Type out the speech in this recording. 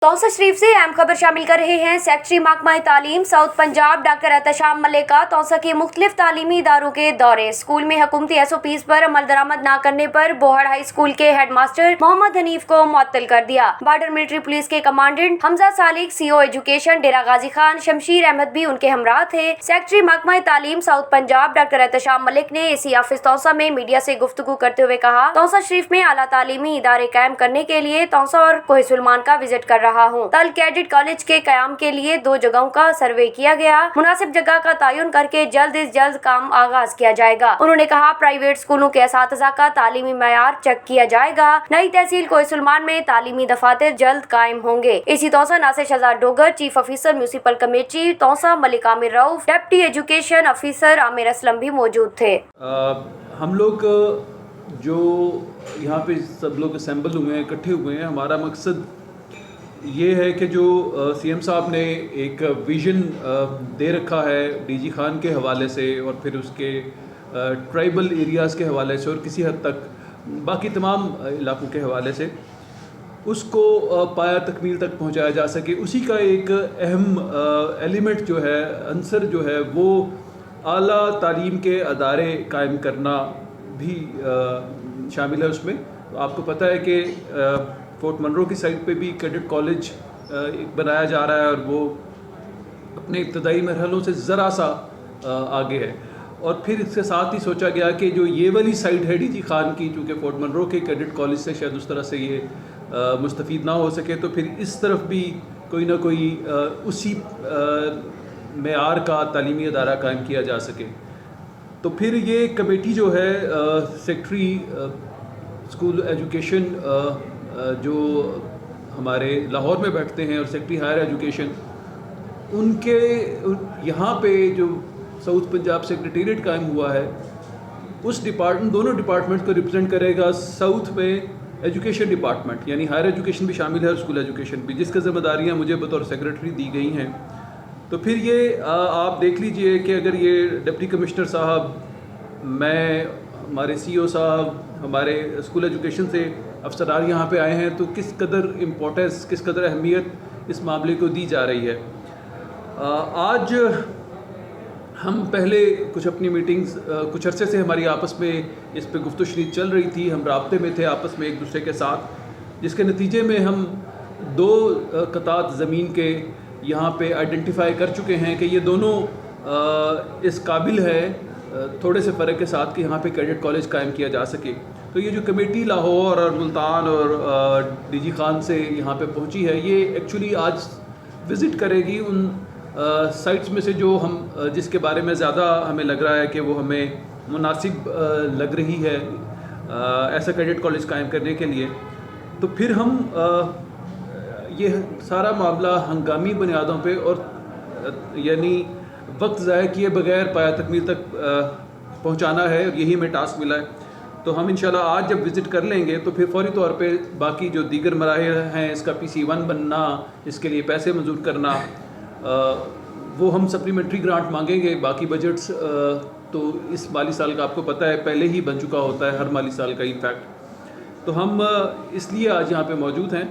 तौसा शरीफ से अहम खबर शामिल कर रहे हैं सेक्रेटरी महकमा तालीम साउथ पंजाब डॉक्टर एहतशाम मलिक का तौसा के मुख्तलिफ तालीमी इदारों के दौरे। स्कूल में हुकूमती SOPs पर अमल दरामद न करने पर बोहड़ हाई स्कूल के हेड मास्टर मोहम्मद हनीफ को मुअत्तल कर दिया। बॉर्डर मिलिट्री पुलिस के commandant Hamza Salik, CO education Dera Ghazi Khan Shamsher Ahmed भी उनके हमरा थे। सेक्रेटरी महकमा तालीम साउथ पंजाब डॉक्टर एहतशाम मलिक ने AC ऑफिस तौसा में मीडिया से गुफ्तगू करते हुए कहा, तौसा शरीफ में आला तालीमी इदारे कायम करने के लिए तौसा और कोहे सुलमान का विजिट कर रहा हूँ। कल कैडेट कॉलेज के कयाम के लिए 2 जगहों का सर्वे किया गया। मुनासिब जगह का तयन करके जल्द से जल्द काम आगाज किया जाएगा। उन्होंने कहा, प्राइवेट स्कूलों के असातिज़ा का तालीमी मयार चेक किया जाएगा। नई तहसील कोहे सुलमान में तालीमी दफातर जल्द कायम होंगे। इसी Taunsa Nasir Shahzad Dogar, chief officer municipal committee Taunsa Malik Amir Rauf, deputy education officer Amir Aslam भी मौजूद थे। हम लोग जो यहाँ पे सब लोग असेंबल हुए हैं, इकट्ठे हुए हैं, हमारा मकसद ये है कि जो CM साहब ने एक विज़न दे रखा है DG खान के हवाले से और फिर उसके ट्राइबल एरियाज़ के हवाले से और किसी हद तक बाकी तमाम इलाकों के हवाले से, उसको पाया तकमील तक पहुँचाया जा सके, उसी का एक अहम एलिमेंट जो है, अंसर जो है, वो आला तालीम के अदारे कायम करना भी शामिल है उसमें। तो आपको पता है कि फोर्ट मनरो की साइड पे भी कैडेट कॉलेज एक बनाया जा रहा है और वो अपने इब्तदाई मरहलों से ज़रा सा आगे है। और फिर इसके साथ ही सोचा गया कि जो ये वाली साइड है DG खान की, चूँकि फोर्ट मनरो के कैडेट कॉलेज से शायद उस तरह से ये मुस्तफ़ीद ना हो सके, तो फिर इस तरफ भी कोई ना कोई उसी मेयार का तालीमी अदारा कायम किया जा सके। तो फिर ये कमेटी जो है सेक्रेटरी स्कूल एजुकेशन जो हमारे लाहौर में बैठते हैं और सेक्रेटरी हायर एजुकेशन, उनके यहाँ पे जो साउथ पंजाब सेक्रेटेरिएट कायम हुआ है, उस दोनों डिपार्टमेंट को रिप्रेजेंट करेगा साउथ में एजुकेशन डिपार्टमेंट, यानी हायर एजुकेशन भी शामिल है और स्कूल एजुकेशन भी, जिसकी ज़िम्मेदारियाँ मुझे बतौर सेक्रेटरी दी गई हैं। तो फिर ये आप देख लीजिए कि अगर ये डिप्टी कमिश्नर साहब, मैं, हमारे CO साहब, हमारे स्कूल एजुकेशन से अफसरान यहाँ पे आए हैं, तो किस कदर इम्पोर्टेंस, किस कदर अहमियत इस मामले को दी जा रही है। आज हम पहले कुछ अपनी मीटिंग्स, कुछ अरसे से हमारी आपस में इस पे गुफ्तगू शरीक चल रही थी, हम राब्ते में थे आपस में एक दूसरे के साथ, जिसके नतीजे में हम 2 कतात ज़मीन के यहाँ पे आइडेंटिफाई कर चुके हैं कि ये दोनों इस काबिल है, थोड़े से फ़र्क के साथ, कि यहाँ पे कैडेट कॉलेज कायम किया जा सके। तो ये जो कमेटी लाहौर और मुल्तान और DG खान से यहाँ पे पहुँची है, ये एक्चुअली आज विज़िट करेगी उन साइट्स में से जो हम, जिसके बारे में ज़्यादा हमें लग रहा है कि वो हमें मुनासिब लग रही है ऐसा कैडेट कॉलेज कायम करने के लिए। तो फिर हम ये सारा मामला हंगामी बुनियादों पे और यानी वक्त ज़ाया किए बगैर पाया तकमील तक पहुँचाना है, और यही हमें टास्क मिला है। तो हम इंशाल्लाह आज जब विज़िट कर लेंगे तो फिर फौरी तौर पे बाकी जो दीगर मराहिल हैं, इसका PC1 बनना, इसके लिए पैसे मंजूर करना, वो हम सप्लीमेंट्री ग्रांट मांगेंगे। बाकी बजट्स तो इस माली साल का आपको पता है पहले ही बन चुका होता है, हर माली साल का इनफैक्ट। तो हम इसलिए आज यहाँ पे मौजूद हैं